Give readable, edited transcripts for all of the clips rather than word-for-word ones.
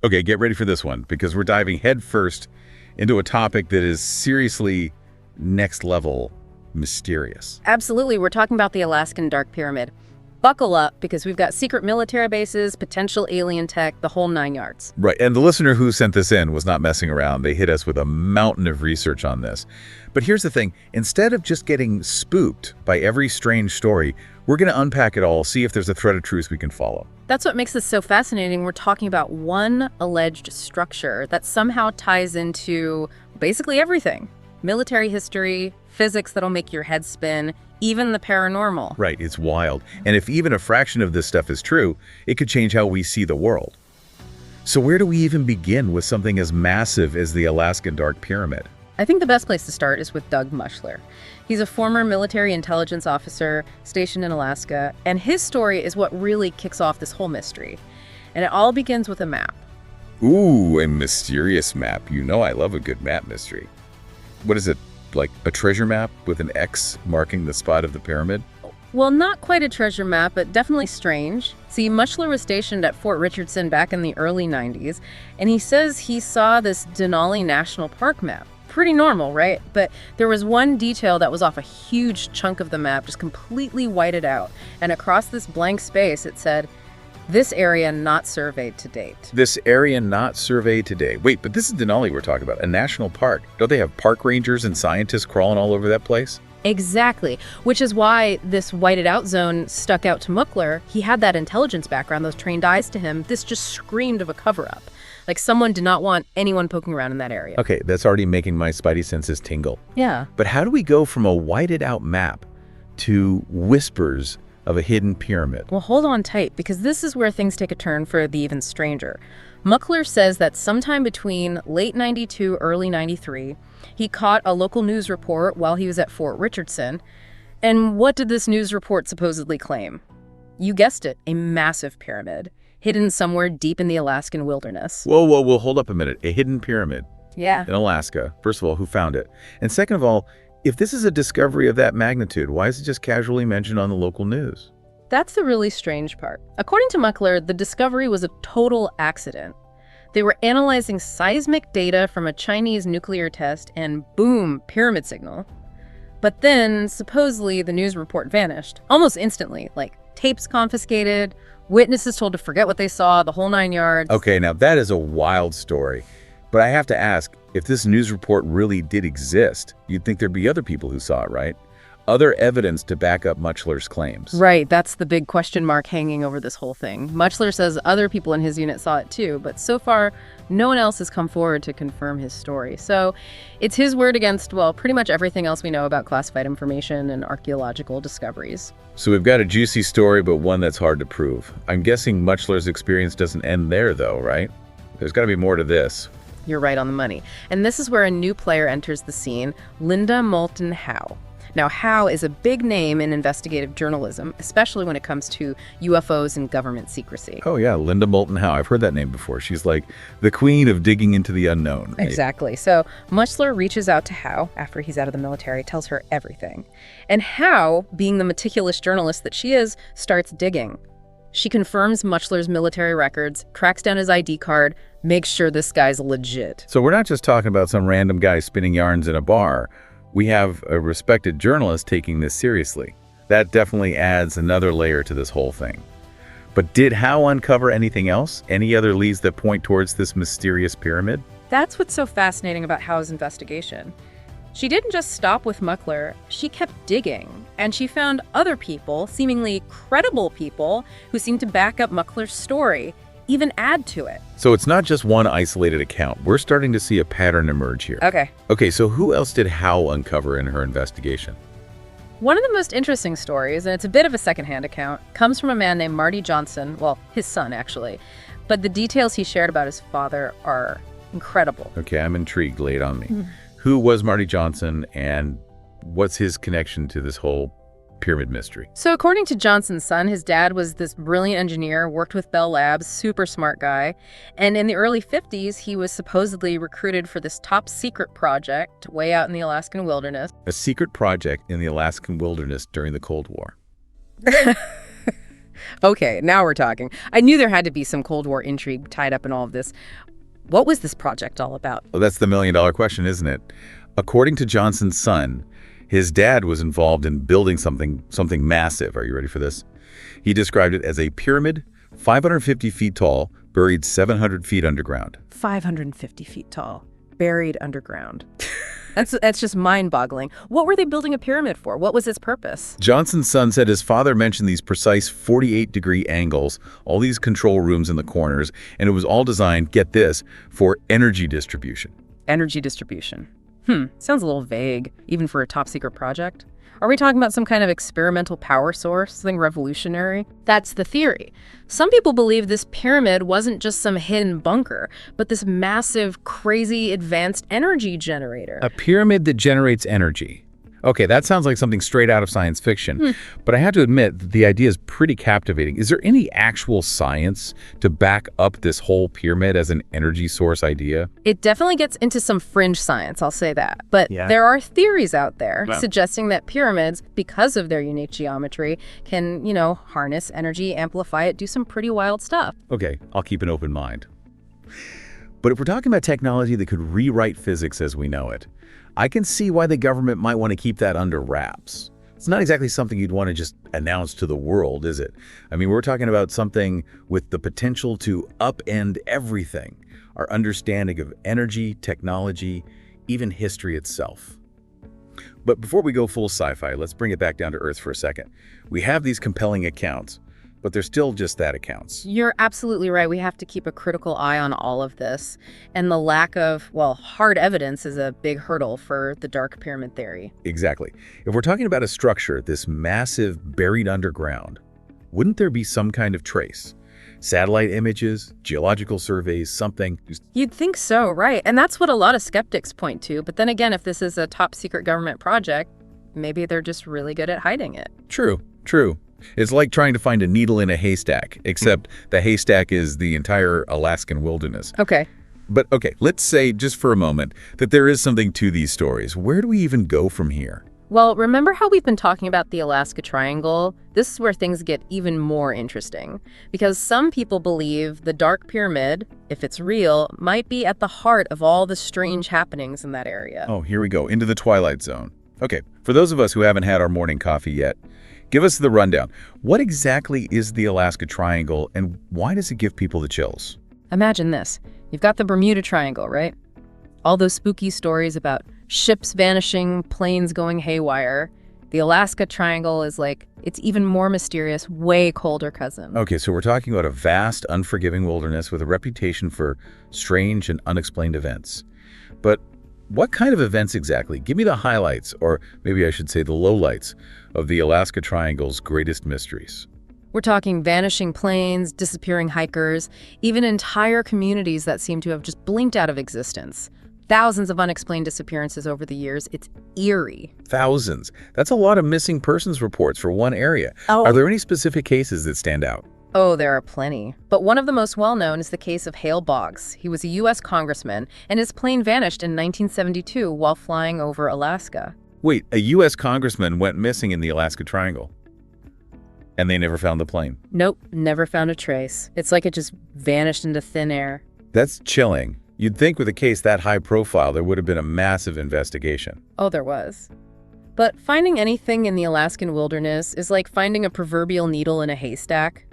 Okay, get ready for this one, because we're diving headfirst into a topic that is seriously next level mysterious. Absolutely. We're talking about the Alaskan Dark Pyramid. Buckle up, because we've got secret military bases, potential alien tech, the whole 9 yards. Right, and the listener who sent this in was not messing around. They hit us with a mountain of research on this. But here's the thing. Instead of just getting spooked by every strange story, we're going to unpack it all, see if there's a thread of truth we can follow. That's what makes this so fascinating. We're talking about one alleged structure that somehow ties into basically everything. Military history, physics that'll make your head spin, even the paranormal. Right, it's wild. And if even a fraction of this stuff is true, it could change how we see the world. So where do we even begin with something as massive as the Alaskan Dark Pyramid? I think the best place to start is with Doug Mushler. He's a former military intelligence officer stationed in Alaska, and his story is what really kicks off this whole mystery. And it all begins with a map. Ooh, a mysterious map. You know I love a good map mystery. What is it, like a treasure map with an X marking the spot of the pyramid? Well, not quite a treasure map, but definitely strange. See, Mushler was stationed at Fort Richardson back in the early 90s, and he says he saw this Denali National Park map. Pretty normal, right? But there was one detail that was off a huge chunk of the map, just completely whited out. And across this blank space, it said, "This area not surveyed to date." This area not surveyed today. Wait, but this is Denali we're talking about, a national park. Don't they have park rangers and scientists crawling all over that place? Exactly, which is why this whited out zone stuck out to Muckler. He had that intelligence background, those trained eyes to him. This just screamed of a cover-up. Like someone did not want anyone poking around in that area. Okay, that's already making my spidey senses tingle. Yeah. But how do we go from a whited out map to whispers of a hidden pyramid? Well, hold on tight, because this is where things take a turn for the even stranger. Muckler says that sometime between late 92, early 93, he caught a local news report while he was at Fort Richardson. And what did this news report supposedly claim? You guessed it, a massive pyramid, hidden somewhere deep in the Alaskan wilderness. Whoa, hold up a minute. A hidden pyramid Yeah. in Alaska. First of all, who found it? And second of all, if this is a discovery of that magnitude, why is it just casually mentioned on the local news? That's the really strange part. According to Muckler, the discovery was a total accident. They were analyzing seismic data from a Chinese nuclear test and boom, pyramid signal. But then, supposedly, the news report vanished, almost instantly, like tapes confiscated, witnesses told to forget what they saw, the whole 9 yards. Okay, now that is a wild story. But I have to ask, if this news report really did exist, you'd think there'd be other people who saw it, right? Other evidence to back up Muchler's claims. Right, that's the big question mark hanging over this whole thing. Muchler says other people in his unit saw it too, but so far, no one else has come forward to confirm his story. So it's his word against, well, pretty much everything else we know about classified information and archaeological discoveries. So we've got a juicy story, but one that's hard to prove. I'm guessing Muchler's experience doesn't end there, though, right? There's got to be more to this. You're right on the money. And this is where a new player enters the scene, Linda Moulton Howe. Now, Howe is a big name in investigative journalism, especially when it comes to UFOs and government secrecy. Oh yeah, Linda Moulton Howe. I've heard that name before. She's like the queen of digging into the unknown. Right? Exactly. So Muchler reaches out to Howe after he's out of the military, tells her everything. And Howe, being the meticulous journalist that she is, starts digging. She confirms Muchler's military records, tracks down his ID card, makes sure this guy's legit. So we're not just talking about some random guy spinning yarns in a bar. We have a respected journalist taking this seriously. That definitely adds another layer to this whole thing. But did Howe uncover anything else? Any other leads that point towards this mysterious pyramid? That's what's so fascinating about Howe's investigation. She didn't just stop with Muckler, she kept digging, and she found other people, seemingly credible people, who seemed to back up Muckler's story, even add to it. So it's not just one isolated account. We're starting to see a pattern emerge here. Okay, so who else did Howe uncover in her investigation? One of the most interesting stories, and it's a bit of a secondhand account, comes from a man named Marty Johnson, well, his son actually, but the details he shared about his father are incredible. Okay, I'm intrigued. Lay it on me. Who was Marty Johnson, and what's his connection to this whole pyramid mystery? So according to Johnson's son, his dad was this brilliant engineer, worked with Bell Labs, super smart guy. And in the early 50s, he was supposedly recruited for this top secret project way out in the Alaskan wilderness. A secret project in the Alaskan wilderness during the Cold War. Okay, now we're talking. I knew there had to be some Cold War intrigue tied up in all of this. What was this project all about? Well, that's the million-dollar question, isn't it? According to Johnson's son, his dad was involved in building something massive. Are you ready for this? He described it as a pyramid, 550 feet tall, buried 700 feet underground. 550 feet tall, buried underground. That's just mind-boggling. What were they building a pyramid for? What was its purpose? Johnson's son said his father mentioned these precise 48-degree angles, all these control rooms in the corners, and it was all designed, get this, for energy distribution. Energy distribution. Sounds a little vague, even for a top-secret project. Are we talking about some kind of experimental power source, something revolutionary? That's the theory. Some people believe this pyramid wasn't just some hidden bunker, but this massive, crazy, advanced energy generator. A pyramid that generates energy. Okay, that sounds like something straight out of science fiction, but I have to admit that the idea is pretty captivating. Is there any actual science to back up this whole pyramid as an energy source idea? It definitely gets into some fringe science, I'll say that. But there are theories out there suggesting that pyramids, because of their unique geometry, can, harness energy, amplify it, do some pretty wild stuff. Okay, I'll keep an open mind. But if we're talking about technology that could rewrite physics as we know it, I can see why the government might want to keep that under wraps. It's not exactly something you'd want to just announce to the world, is it? I mean, we're talking about something with the potential to upend everything. Our understanding of energy, technology, even history itself. But before we go full sci-fi, let's bring it back down to Earth for a second. We have these compelling accounts, but they're still just that, accounts. You're absolutely right. We have to keep a critical eye on all of this. And the lack of, hard evidence is a big hurdle for the dark pyramid theory. Exactly. If we're talking about a structure, this massive buried underground, wouldn't there be some kind of trace? Satellite images, geological surveys, something? You'd think so, right? And that's what a lot of skeptics point to. But then again, if this is a top secret government project, maybe they're just really good at hiding it. True. It's like trying to find a needle in a haystack, except the haystack is the entire Alaskan wilderness. Okay. But okay, let's say just for a moment that there is something to these stories. Where do we even go from here? Well, remember how we've been talking about the Alaska Triangle? This is where things get even more interesting. Because some people believe the Dark Pyramid, if it's real, might be at the heart of all the strange happenings in that area. Oh, here we go, into the Twilight Zone. Okay, for those of us who haven't had our morning coffee yet, give us the rundown. What exactly is the Alaska Triangle, and why does it give people the chills? Imagine this. You've got the Bermuda Triangle, right? All those spooky stories about ships vanishing, planes going haywire. The Alaska Triangle is it's even more mysterious, way colder cousin. Okay, so we're talking about a vast, unforgiving wilderness with a reputation for strange and unexplained events. But what kind of events exactly? Give me the highlights, or maybe I should say the lowlights, of the Alaska Triangle's greatest mysteries. We're talking vanishing planes, disappearing hikers, even entire communities that seem to have just blinked out of existence. Thousands of unexplained disappearances over the years. It's eerie. Thousands. That's a lot of missing persons reports for one area. Oh. Are there any specific cases that stand out? Oh, there are plenty. But one of the most well-known is the case of Hale Boggs. He was a U.S. congressman, and his plane vanished in 1972 while flying over Alaska. Wait, a U.S. congressman went missing in the Alaska Triangle, and they never found the plane? Nope, never found a trace. It's like it just vanished into thin air. That's chilling. You'd think with a case that high profile, there would have been a massive investigation. Oh, there was. But finding anything in the Alaskan wilderness is like finding a proverbial needle in a haystack.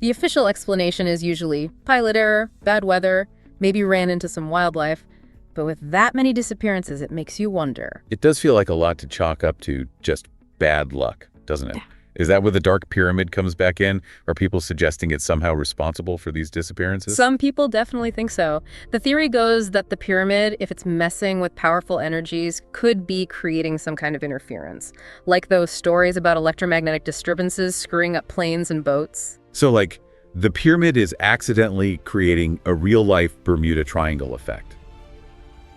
The official explanation is usually pilot error, bad weather, maybe ran into some wildlife. But with that many disappearances, it makes you wonder. It does feel like a lot to chalk up to just bad luck, doesn't it? Is that where the Dark Pyramid comes back in? Are people suggesting it's somehow responsible for these disappearances? Some people definitely think so. The theory goes that the pyramid, if it's messing with powerful energies, could be creating some kind of interference. Like those stories about electromagnetic disturbances screwing up planes and boats. So the pyramid is accidentally creating a real-life Bermuda Triangle effect.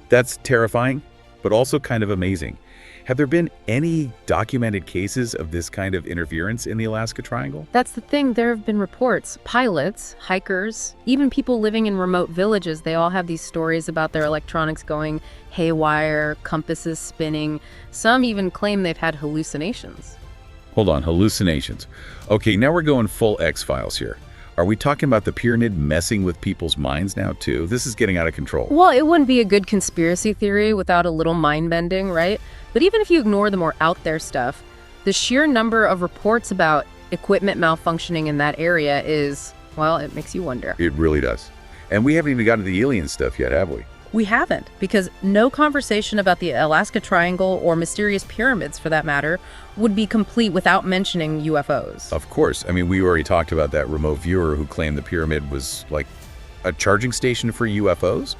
That's terrifying, but also kind of amazing. Have there been any documented cases of this kind of interference in the Alaska Triangle? That's the thing. There have been reports. Pilots, hikers, even people living in remote villages, they all have these stories about their electronics going haywire, compasses spinning. Some even claim they've had hallucinations. Hold on, hallucinations. Okay, now we're going full X-Files here. Are we talking about the pyramid messing with people's minds now, too? This is getting out of control. Well, it wouldn't be a good conspiracy theory without a little mind-bending, right? But even if you ignore the more out-there stuff, the sheer number of reports about equipment malfunctioning in that area is, well, it makes you wonder. It really does. And we haven't even gotten to the alien stuff yet, have we? We haven't, because no conversation about the Alaska Triangle or mysterious pyramids, for that matter, would be complete without mentioning UFOs. Of course. I mean, we already talked about that remote viewer who claimed the pyramid was like a charging station for UFOs.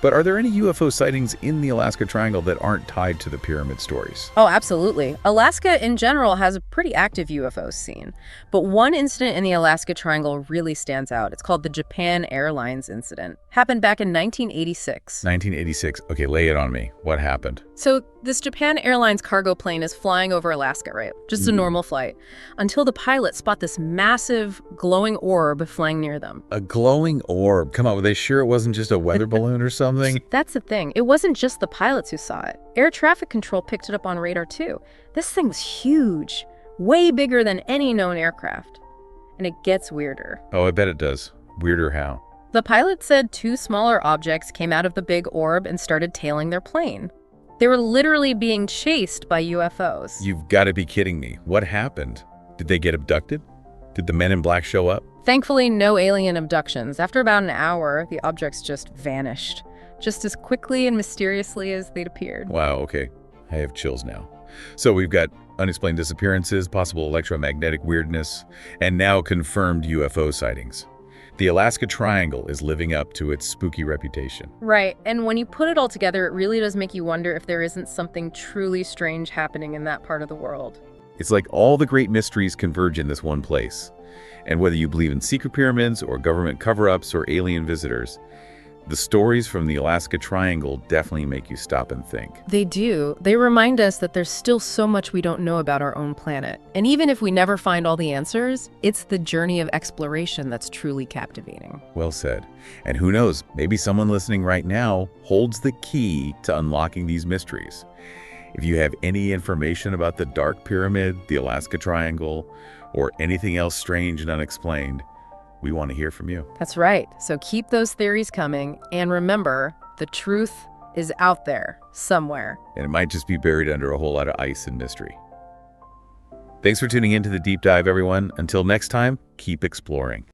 But are there any UFO sightings in the Alaska Triangle that aren't tied to the pyramid stories? Oh, absolutely. Alaska in general has a pretty active UFO scene. But one incident in the Alaska Triangle really stands out. It's called the Japan Airlines incident. Happened back in 1986. 1986. Okay, lay it on me. What happened? So this Japan Airlines cargo plane is flying over Alaska, right? Just a normal flight. Until the pilots spot this massive glowing orb flying near them. A glowing orb. Come on, were they sure it wasn't just a weather balloon or something? That's the thing. It wasn't just the pilots who saw it. Air traffic control picked it up on radar too. This thing was huge, way bigger than any known aircraft. And it gets weirder. Oh, I bet it does. Weirder how? The pilot said two smaller objects came out of the big orb and started tailing their plane. They were literally being chased by UFOs. You've got to be kidding me. What happened? Did they get abducted? Did the men in black show up? Thankfully, no alien abductions. After about an hour, the objects just vanished, just as quickly and mysteriously as they'd appeared. Wow, okay. I have chills now. So we've got unexplained disappearances, possible electromagnetic weirdness, and now confirmed UFO sightings. The Alaska Triangle is living up to its spooky reputation. Right, and when you put it all together, it really does make you wonder if there isn't something truly strange happening in that part of the world. It's like all the great mysteries converge in this one place. And whether you believe in secret pyramids or government cover-ups or alien visitors, the stories from the Alaska Triangle definitely make you stop and think. They do. They remind us that there's still so much we don't know about our own planet. And even if we never find all the answers, it's the journey of exploration that's truly captivating. Well said. And who knows, maybe someone listening right now holds the key to unlocking these mysteries. If you have any information about the Dark Pyramid, the Alaska Triangle, or anything else strange and unexplained, we want to hear from you. That's right. So keep those theories coming. And remember, the truth is out there somewhere. And it might just be buried under a whole lot of ice and mystery. Thanks for tuning in to the Deep Dive, everyone. Until next time, keep exploring.